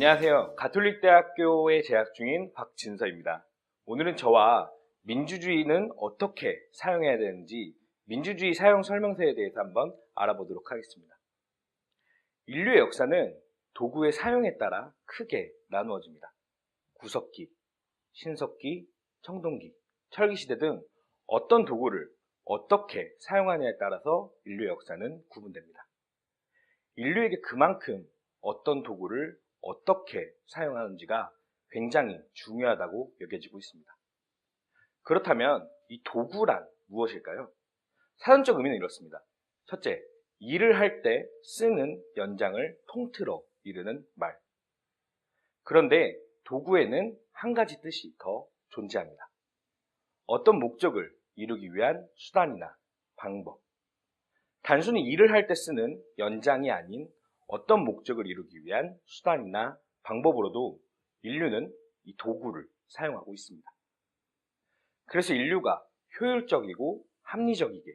안녕하세요. 가톨릭대학교에 재학 중인 박진서입니다. 오늘은 저와 민주주의는 어떻게 사용해야 되는지 민주주의 사용 설명서에 대해서 한번 알아보도록 하겠습니다. 인류의 역사는 도구의 사용에 따라 크게 나누어집니다. 구석기, 신석기, 청동기, 철기시대 등 어떤 도구를 어떻게 사용하냐에 따라서 인류의 역사는 구분됩니다. 인류에게 그만큼 어떤 도구를 어떻게 사용하는지가 굉장히 중요하다고 여겨지고 있습니다. 그렇다면 이 도구란 무엇일까요? 사전적 의미는 이렇습니다. 첫째, 일을 할 때 쓰는 연장을 통틀어 이르는 말. 그런데 도구에는 한 가지 뜻이 더 존재합니다. 어떤 목적을 이루기 위한 수단이나 방법. 단순히 일을 할 때 쓰는 연장이 아닌 어떤 목적을 이루기 위한 수단이나 방법으로도 인류는 이 도구를 사용하고 있습니다. 그래서 인류가 효율적이고 합리적이게,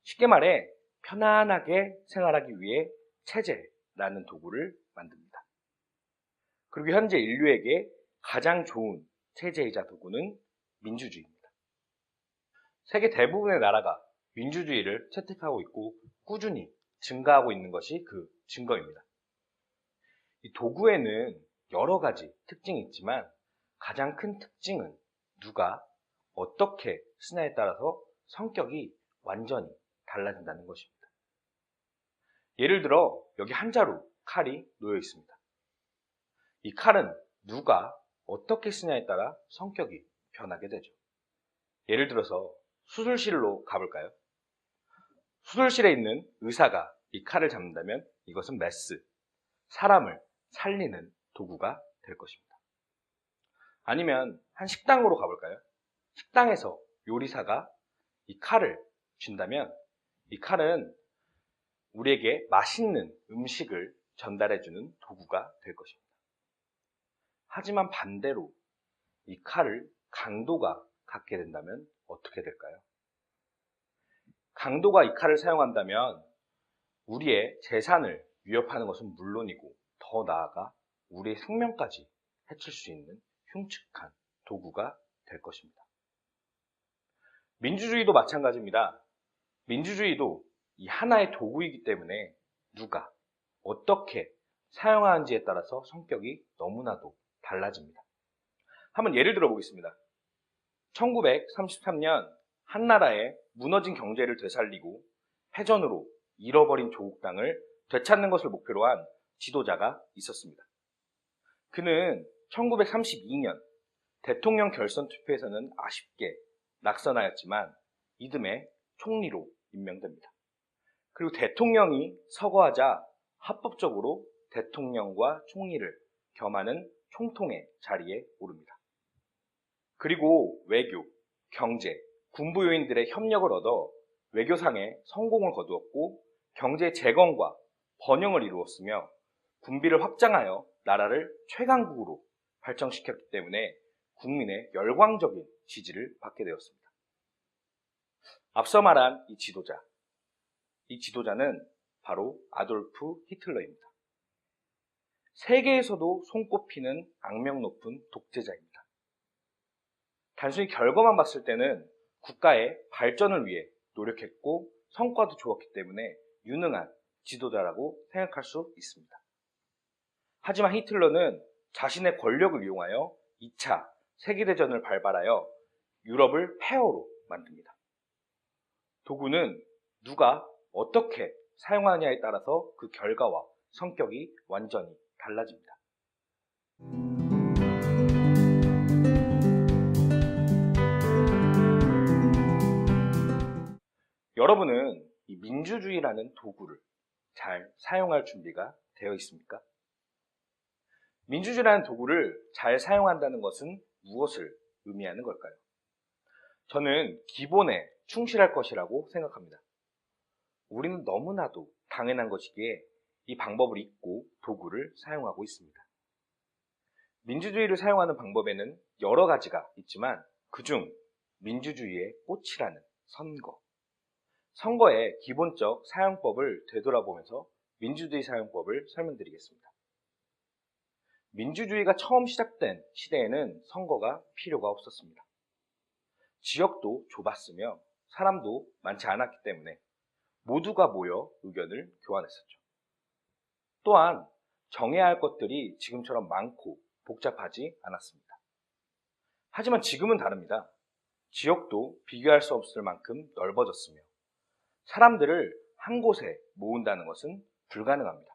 쉽게 말해 편안하게 생활하기 위해 체제라는 도구를 만듭니다. 그리고 현재 인류에게 가장 좋은 체제이자 도구는 민주주의입니다. 세계 대부분의 나라가 민주주의를 채택하고 있고 꾸준히 증가하고 있는 것이 그 증거입니다. 이 도구에는 여러 가지 특징이 있지만 가장 큰 특징은 누가 어떻게 쓰냐에 따라서 성격이 완전히 달라진다는 것입니다. 예를 들어 여기 한 자루 칼이 놓여 있습니다. 이 칼은 누가 어떻게 쓰냐에 따라 성격이 변하게 되죠. 예를 들어서 수술실로 가볼까요? 수술실에 있는 의사가 이 칼을 잡는다면 이것은 메스, 사람을 살리는 도구가 될 것입니다. 아니면 한 식당으로 가볼까요? 식당에서 요리사가 이 칼을 쥔다면 이 칼은 우리에게 맛있는 음식을 전달해주는 도구가 될 것입니다. 하지만 반대로 이 칼을 강도가 갖게 된다면 어떻게 될까요? 강도가 이 칼을 사용한다면 우리의 재산을 위협하는 것은 물론이고 더 나아가 우리의 생명까지 해칠 수 있는 흉측한 도구가 될 것입니다. 민주주의도 마찬가지입니다. 민주주의도 이 하나의 도구이기 때문에 누가 어떻게 사용하는지에 따라서 성격이 너무나도 달라집니다. 한번 예를 들어 보겠습니다. 1933년 한나라의 무너진 경제를 되살리고 패전으로 잃어버린 조국 땅을 되찾는 것을 목표로 한 지도자가 있었습니다. 그는 1932년 대통령 결선 투표에서는 아쉽게 낙선하였지만 이듬해 총리로 임명됩니다. 그리고 대통령이 서거하자 합법적으로 대통령과 총리를 겸하는 총통의 자리에 오릅니다. 그리고 외교, 경제, 군부 요인들의 협력을 얻어 외교상의 성공을 거두었고 경제 재건과 번영을 이루었으며 군비를 확장하여 나라를 최강국으로 발전시켰기 때문에 국민의 열광적인 지지를 받게 되었습니다. 앞서 말한 이 지도자는 바로 아돌프 히틀러입니다. 세계에서도 손꼽히는 악명 높은 독재자입니다. 단순히 결과만 봤을 때는 국가의 발전을 위해 노력했고 성과도 좋았기 때문에 유능한 지도자라고 생각할 수 있습니다. 하지만 히틀러는 자신의 권력을 이용하여 2차 세계대전을 발발하여 유럽을 폐허로 만듭니다. 도구는 누가 어떻게 사용하느냐에 따라서 그 결과와 성격이 완전히 달라집니다. 여러분은 이 민주주의라는 도구를 잘 사용할 준비가 되어 있습니까? 민주주의라는 도구를 잘 사용한다는 것은 무엇을 의미하는 걸까요? 저는 기본에 충실할 것이라고 생각합니다. 우리는 너무나도 당연한 것이기에 이 방법을 잊고 도구를 사용하고 있습니다. 민주주의를 사용하는 방법에는 여러 가지가 있지만 그중 민주주의의 꽃이라는 선거의 기본적 사용법을 되돌아보면서 민주주의 사용법을 설명드리겠습니다. 민주주의가 처음 시작된 시대에는 선거가 필요가 없었습니다. 지역도 좁았으며 사람도 많지 않았기 때문에 모두가 모여 의견을 교환했었죠. 또한 정해야 할 것들이 지금처럼 많고 복잡하지 않았습니다. 하지만 지금은 다릅니다. 지역도 비교할 수 없을 만큼 넓어졌으며 사람들을 한 곳에 모은다는 것은 불가능합니다.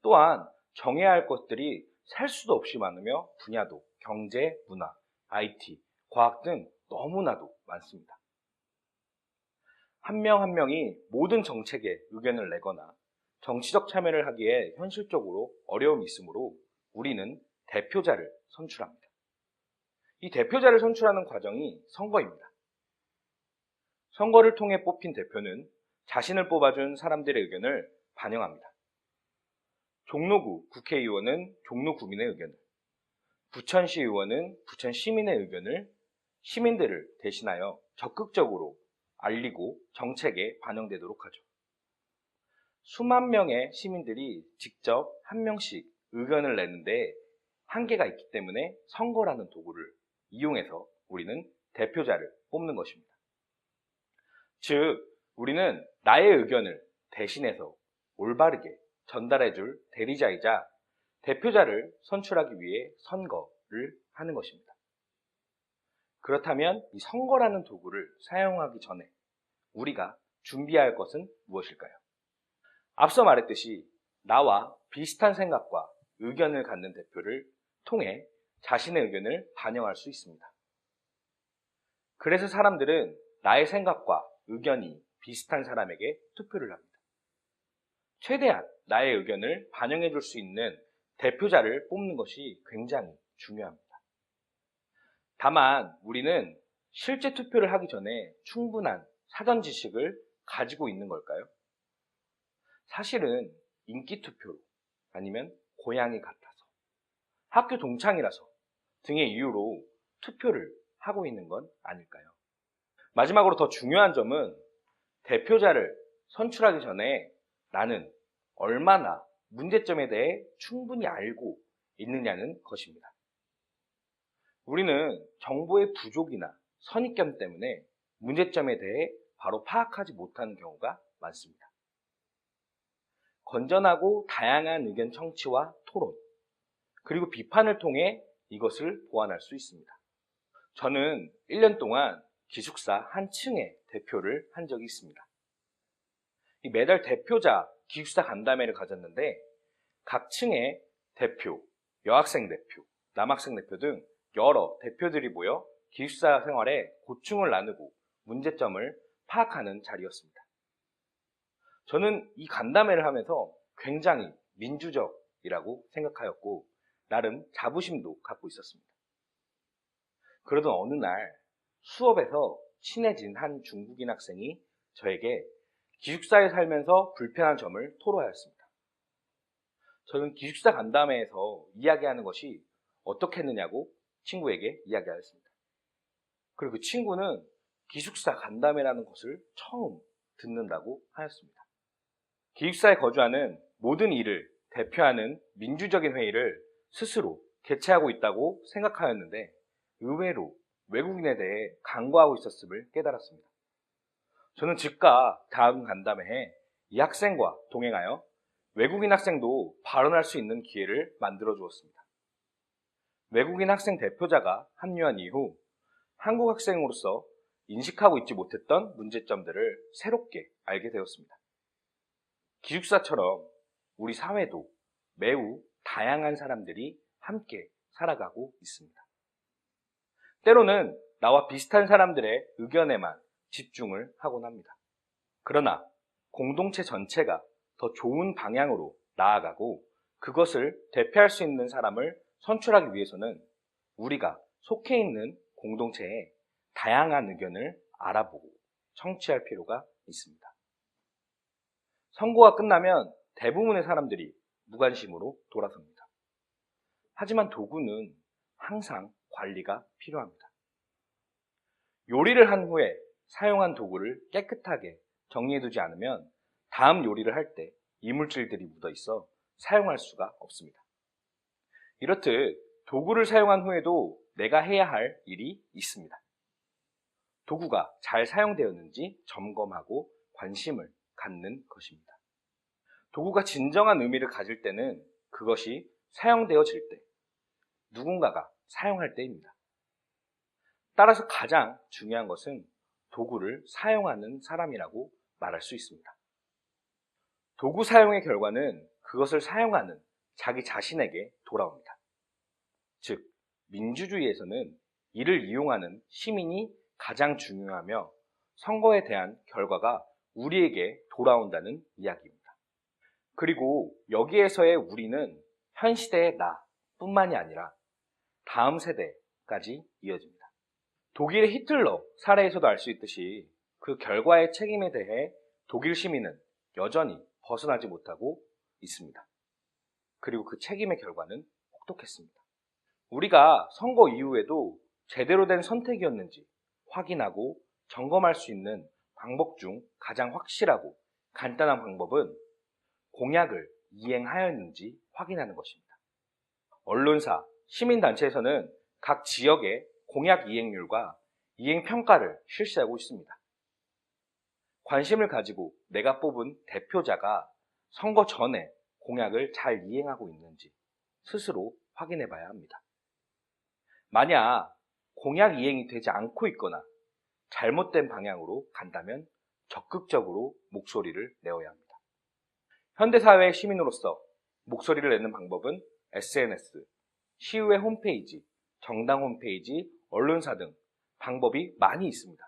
또한 정해야 할 것들이 살 수도 없이 많으며 분야도 경제, 문화, IT, 과학 등 너무나도 많습니다. 한 명 한 명이 모든 정책에 의견을 내거나 정치적 참여를 하기에 현실적으로 어려움이 있으므로 우리는 대표자를 선출합니다. 이 대표자를 선출하는 과정이 선거입니다. 선거를 통해 뽑힌 대표는 자신을 뽑아준 사람들의 의견을 반영합니다. 종로구 국회의원은 종로 구민의 의견을, 부천시 의원은 부천 시민의 의견을 시민들을 대신하여 적극적으로 알리고 정책에 반영되도록 하죠. 수만 명의 시민들이 직접 한 명씩 의견을 내는데 한계가 있기 때문에 선거라는 도구를 이용해서 우리는 대표자를 뽑는 것입니다. 즉, 우리는 나의 의견을 대신해서 올바르게 전달해줄 대리자이자 대표자를 선출하기 위해 선거를 하는 것입니다. 그렇다면 이 선거라는 도구를 사용하기 전에 우리가 준비해야 할 것은 무엇일까요? 앞서 말했듯이 나와 비슷한 생각과 의견을 갖는 대표를 통해 자신의 의견을 반영할 수 있습니다. 그래서 사람들은 나의 생각과 의견이 비슷한 사람에게 투표를 합니다. 최대한 나의 의견을 반영해 줄 수 있는 대표자를 뽑는 것이 굉장히 중요합니다. 다만 우리는 실제 투표를 하기 전에 충분한 사전 지식을 가지고 있는 걸까요? 사실은 인기 투표로 아니면 고향이 같아서 학교 동창이라서 등의 이유로 투표를 하고 있는 건 아닐까요? 마지막으로 더 중요한 점은 대표자를 선출하기 전에 나는 얼마나 문제점에 대해 충분히 알고 있느냐는 것입니다. 우리는 정보의 부족이나 선입견 때문에 문제점에 대해 바로 파악하지 못하는 경우가 많습니다. 건전하고 다양한 의견 청취와 토론, 그리고 비판을 통해 이것을 보완할 수 있습니다. 저는 1년 동안 기숙사 한 층의 대표를 한 적이 있습니다. 매달 대표자 기숙사 간담회를 가졌는데 각 층의 대표, 여학생 대표, 남학생 대표 등 여러 대표들이 모여 기숙사 생활에 고충을 나누고 문제점을 파악하는 자리였습니다. 저는 이 간담회를 하면서 굉장히 민주적이라고 생각하였고 나름 자부심도 갖고 있었습니다. 그러던 어느 날 수업에서 친해진 한 중국인 학생이 저에게 기숙사에 살면서 불편한 점을 토로하였습니다. 저는 기숙사 간담회에서 이야기하는 것이 어떻게 했느냐고 친구에게 이야기하였습니다. 그리고 그 친구는 기숙사 간담회라는 것을 처음 듣는다고 하였습니다. 기숙사에 거주하는 모든 이를 대표하는 민주적인 회의를 스스로 개최하고 있다고 생각하였는데 의외로 외국인에 대해 간과하고 있었음을 깨달았습니다. 저는 즉각 다음 간담회에 이 학생과 동행하여 외국인 학생도 발언할 수 있는 기회를 만들어 주었습니다. 외국인 학생 대표자가 합류한 이후 한국 학생으로서 인식하고 있지 못했던 문제점들을 새롭게 알게 되었습니다. 기숙사처럼 우리 사회도 매우 다양한 사람들이 함께 살아가고 있습니다. 때로는 나와 비슷한 사람들의 의견에만 집중을 하곤 합니다. 그러나 공동체 전체가 더 좋은 방향으로 나아가고 그것을 대표할 수 있는 사람을 선출하기 위해서는 우리가 속해 있는 공동체의 다양한 의견을 알아보고 청취할 필요가 있습니다. 선거가 끝나면 대부분의 사람들이 무관심으로 돌아섭니다. 하지만 도구는 항상 관리가 필요합니다. 요리를 한 후에 사용한 도구를 깨끗하게 정리해두지 않으면 다음 요리를 할 때 이물질들이 묻어 있어 사용할 수가 없습니다. 이렇듯 도구를 사용한 후에도 내가 해야 할 일이 있습니다. 도구가 잘 사용되었는지 점검하고 관심을 갖는 것입니다. 도구가 진정한 의미를 가질 때는 그것이 사용되어질 때, 누군가가 사용할 때입니다. 따라서 가장 중요한 것은 도구를 사용하는 사람이라고 말할 수 있습니다. 도구 사용의 결과는 그것을 사용하는 자기 자신에게 돌아옵니다. 즉, 민주주의에서는 이를 이용하는 시민이 가장 중요하며 선거에 대한 결과가 우리에게 돌아온다는 이야기입니다. 그리고 여기에서의 우리는 현 시대의 나뿐만이 아니라 다음 세대까지 이어집니다. 독일의 히틀러 사례에서도 알 수 있듯이 그 결과의 책임에 대해 독일 시민은 여전히 벗어나지 못하고 있습니다. 그리고 그 책임의 결과는 혹독했습니다. 우리가 선거 이후에도 제대로 된 선택이었는지 확인하고 점검할 수 있는 방법 중 가장 확실하고 간단한 방법은 공약을 이행하였는지 확인하는 것입니다. 언론사, 시민단체에서는 각 지역의 공약 이행률과 이행평가를 실시하고 있습니다. 관심을 가지고 내가 뽑은 대표자가 선거 전에 공약을 잘 이행하고 있는지 스스로 확인해 봐야 합니다. 만약 공약 이행이 되지 않고 있거나 잘못된 방향으로 간다면 적극적으로 목소리를 내어야 합니다. 현대사회의 시민으로서 목소리를 내는 방법은 SNS, 시의회 홈페이지, 정당 홈페이지, 언론사 등 방법이 많이 있습니다.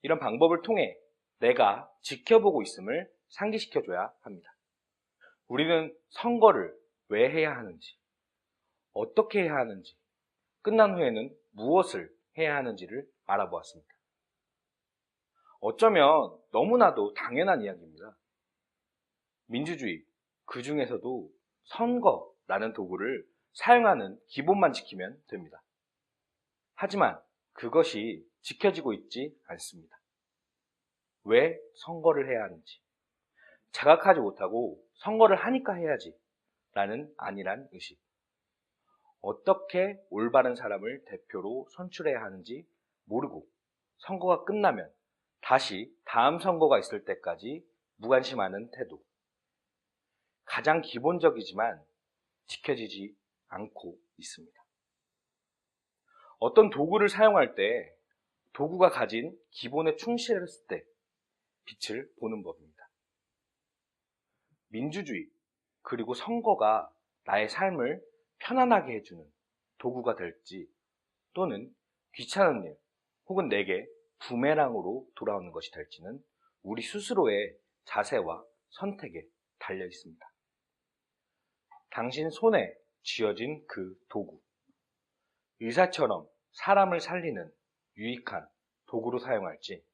이런 방법을 통해 내가 지켜보고 있음을 상기시켜줘야 합니다. 우리는 선거를 왜 해야 하는지, 어떻게 해야 하는지, 끝난 후에는 무엇을 해야 하는지를 알아보았습니다. 어쩌면 너무나도 당연한 이야기입니다. 민주주의, 그 중에서도 선거라는 도구를 사용하는 기본만 지키면 됩니다. 하지만 그것이 지켜지고 있지 않습니다. 왜 선거를 해야 하는지, 자각하지 못하고 선거를 하니까 해야지 라는 안일한 의식, 어떻게 올바른 사람을 대표로 선출해야 하는지 모르고 선거가 끝나면 다시 다음 선거가 있을 때까지 무관심하는 태도, 가장 기본적이지만 지켜지지 않고 있습니다. 어떤 도구를 사용할 때 도구가 가진 기본에 충실했을 때 빛을 보는 법입니다. 민주주의 그리고 선거가 나의 삶을 편안하게 해주는 도구가 될지, 또는 귀찮은 일 혹은 내게 부메랑으로 돌아오는 것이 될지는 우리 스스로의 자세와 선택에 달려 있습니다. 당신 손에 쥐어진 그 도구, 의사처럼 사람을 살리는 유익한 도구로 사용할지,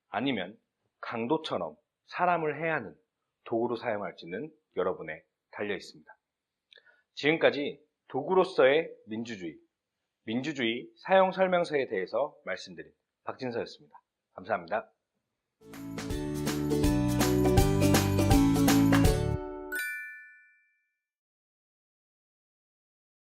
아니면 강도처럼 사람을 해하는 도구로 사용할지는 여러분에 달려 있습니다. 지금까지 도구로서의 민주주의 사용 설명서에 대해서 말씀드린 박진서였습니다. 감사합니다.